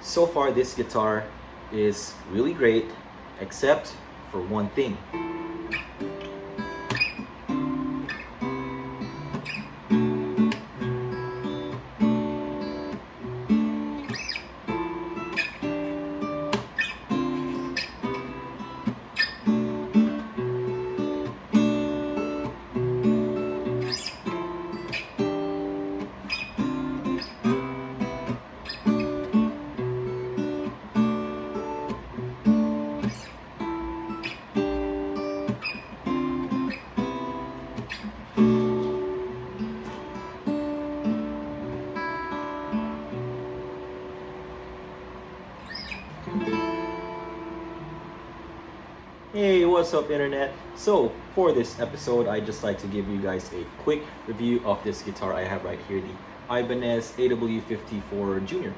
So far this guitar is really great, except for one thing. Hey, what's up internet? So for this episode, I'd just like to give you guys a quick review of this guitar I have right here, the Ibanez AW54jr.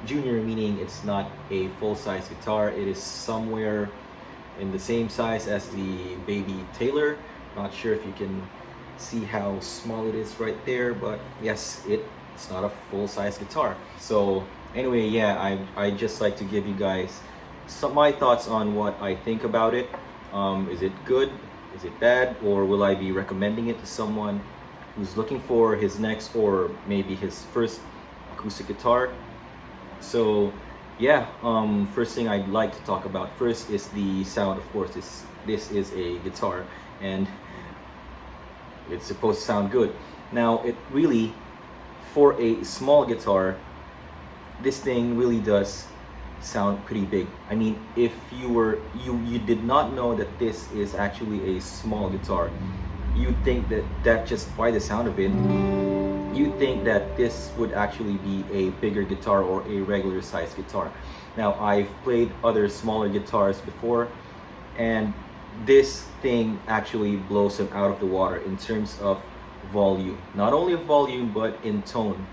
Junior meaning it's not a full-size guitar, it is somewhere in the same size as the baby Taylor. Not sure if you can see how small it is right there, but yes, it's not a full-size guitar. So anyway, yeah, I just like to give you guys my thoughts on what I think about it. Is it good? Is it bad? Or will I be recommending it to someone who's looking for his next or maybe his first acoustic guitar? So yeah, first thing I'd like to talk about first is the sound. Of course, this is a guitar and it's supposed to sound good. Now it really, for a small guitar, this thing really does sound pretty big. I mean, if you did not know that this is actually a small guitar, you'd think that just by the sound of it, you'd think that this would actually be a bigger guitar or a regular size guitar. Now, I've played other smaller guitars before, and this thing actually blows them out of the water in terms of volume. Not only volume, but in tone.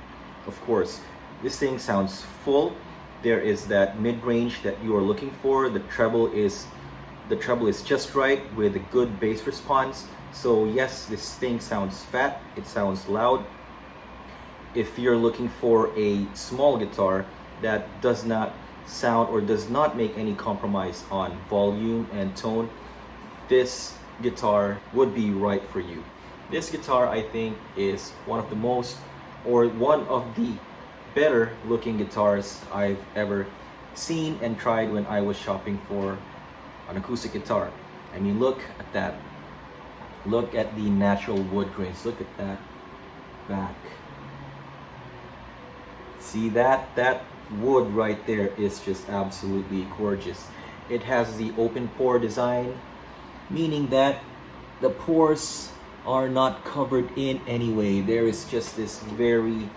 Of course, this thing sounds full. There is that mid-range that you are looking for. The treble is just right with a good bass response. So yes, this thing sounds fat, it sounds loud. If you're looking for a small guitar that does not sound or does not make any compromise on volume and tone, this guitar would be right for you. This guitar, I think, is one of the better looking guitars I've ever seen and tried when I was shopping for an acoustic guitar. I mean, look at that. Look at the natural wood grains. Look at that back. See that wood right there is just absolutely gorgeous. It has the open pore design, meaning that the pores are not covered in any way. There is just this very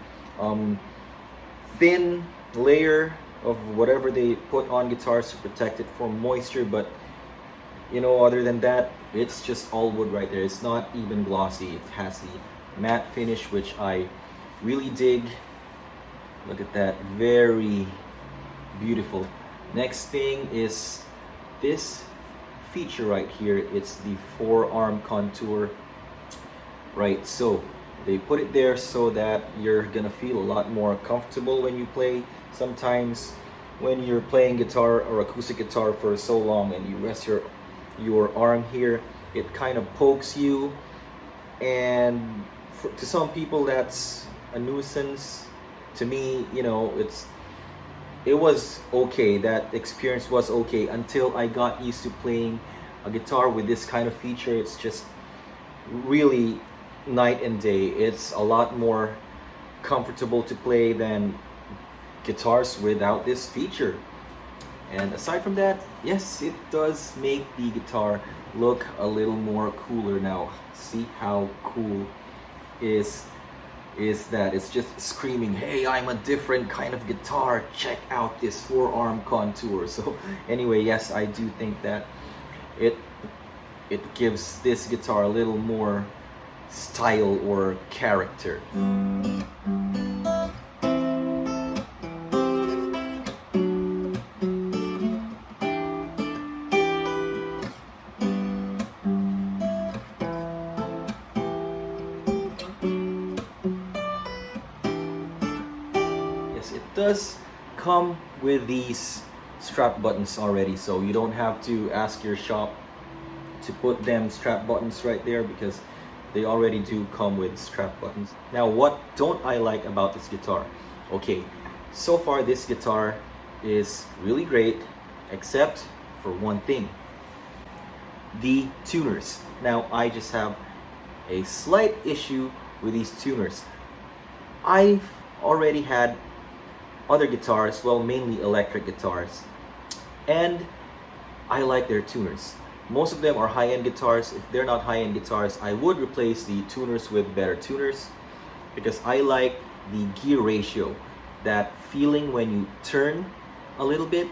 thin layer of whatever they put on guitars to protect it from moisture, but you know, other than that, it's just all wood right there. It's not even glossy. It has the matte finish, which I really dig. Look at that, very beautiful. Next thing is this feature right here. It's the Forearm Contour. Right, so they put it there so that you're gonna feel a lot more comfortable when you play. Sometimes when you're playing guitar or acoustic guitar for so long and you rest your arm here, it kind of pokes you, and to some people that's a nuisance. To me, you know, it was okay. That experience was okay until I got used to playing a guitar with this kind of feature. It's just really night and day. It's a lot more comfortable to play than guitars without this feature. And aside from that, yes, it does make the guitar look a little more cooler. Now, see how cool is that? It's just screaming, hey, I'm a different kind of guitar. Check out this Forearm Contour. So anyway, yes, I do think that it gives this guitar a little more style or character. Yes, it does come with these strap buttons already, so you don't have to ask your shop to put them strap buttons right there, because they already do come with strap buttons. Now, what don't I like about this guitar? Okay, so far this guitar is really great, except for one thing: the tuners. Now, I just have a slight issue with these tuners. I've already had other guitars, well, mainly electric guitars, and I like their tuners. Most of them are high-end guitars. If they're not high-end guitars, I would replace the tuners with better tuners, because I like the gear ratio, that feeling when you turn a little bit,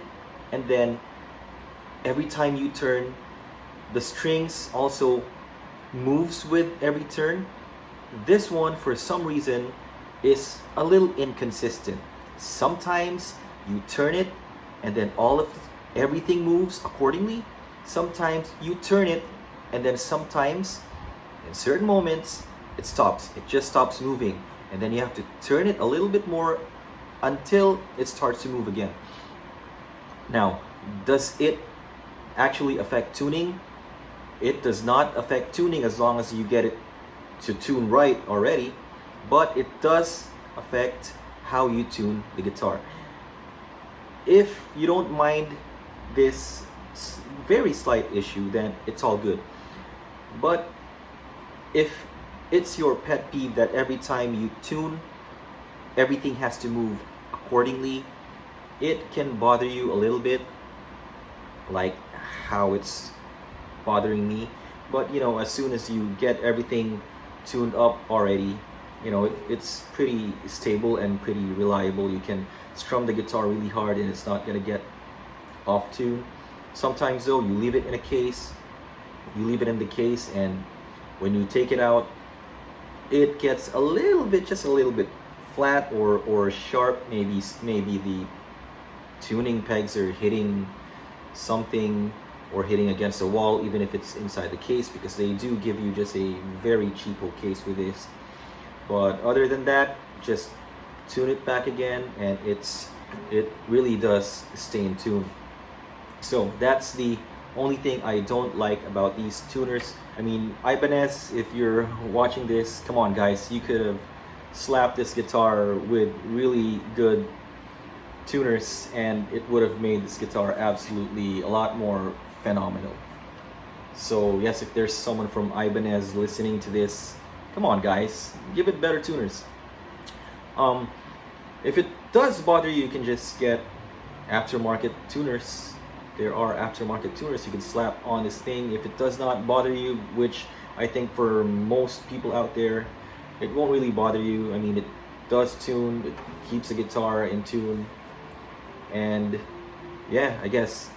and then every time you turn, the strings also moves with every turn. This one, for some reason, is a little inconsistent. Sometimes you turn it and then everything moves accordingly. Sometimes you turn it and then sometimes in certain moments it stops. It just stops moving, and then you have to turn it a little bit more until it starts to move again. Now, does it actually affect tuning? It does not affect tuning as long as you get it to tune right already, but it does affect how you tune the guitar. If you don't mind this very slight issue, then it's all good. But if it's your pet peeve that every time you tune, everything has to move accordingly, it can bother you a little bit, like how it's bothering me. But as soon as you get everything tuned up already, it's pretty stable and pretty reliable. You can strum the guitar really hard and it's not gonna get off tune. Sometimes though, you leave it in the case, and when you take it out, it gets just a little bit flat or sharp. Maybe the tuning pegs are hitting something or hitting against the wall, even if it's inside the case, because they do give you just a very cheapo case with this. But other than that, just tune it back again and it really does stay in tune. So that's the only thing I don't like about these tuners. I mean, Ibanez, if you're watching this, come on guys, you could have slapped this guitar with really good tuners and it would have made this guitar absolutely a lot more phenomenal. So yes, if there's someone from Ibanez listening to this, come on guys, give it better tuners. If it does bother you, you can just get aftermarket tuners. There are aftermarket tuners you can slap on this thing. If it does not bother you, which I think for most people out there, it won't really bother you. I mean, it does tune, it keeps the guitar in tune, and yeah, I guess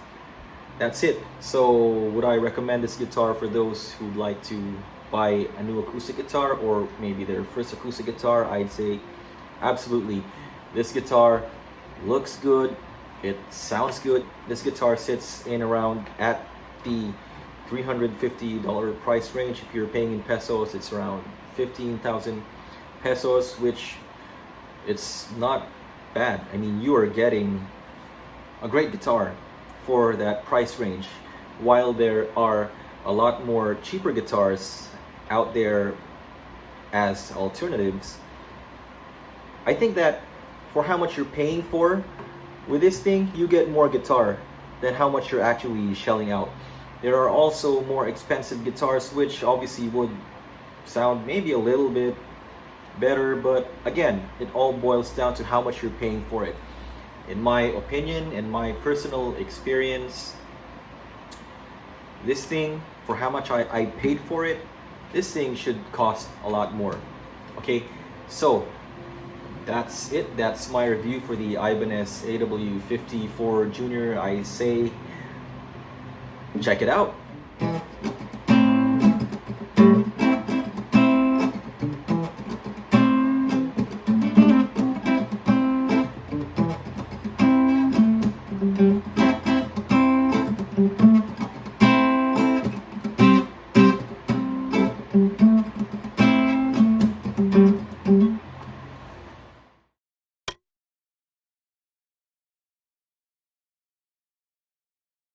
that's it. So would I recommend this guitar for those who'd like to buy a new acoustic guitar, or maybe their first acoustic guitar? I'd say absolutely. This guitar looks good, it sounds good. This guitar sits in around at the $350 price range. If you're paying in pesos, it's around 15,000 pesos, which it's not bad. I mean, you are getting a great guitar for that price range, while there are a lot more cheaper guitars out there as alternatives. I think that for how much you're paying for with this thing, you get more guitar than how much you're actually shelling out. There are also more expensive guitars which obviously would sound maybe a little bit better, but again, it all boils down to how much you're paying for it. In my opinion, in my personal experience, this thing, for how much I paid for it, this thing should cost a lot more. Okay, so that's it. That's my review for the Ibanez AW54jr. I say check it out.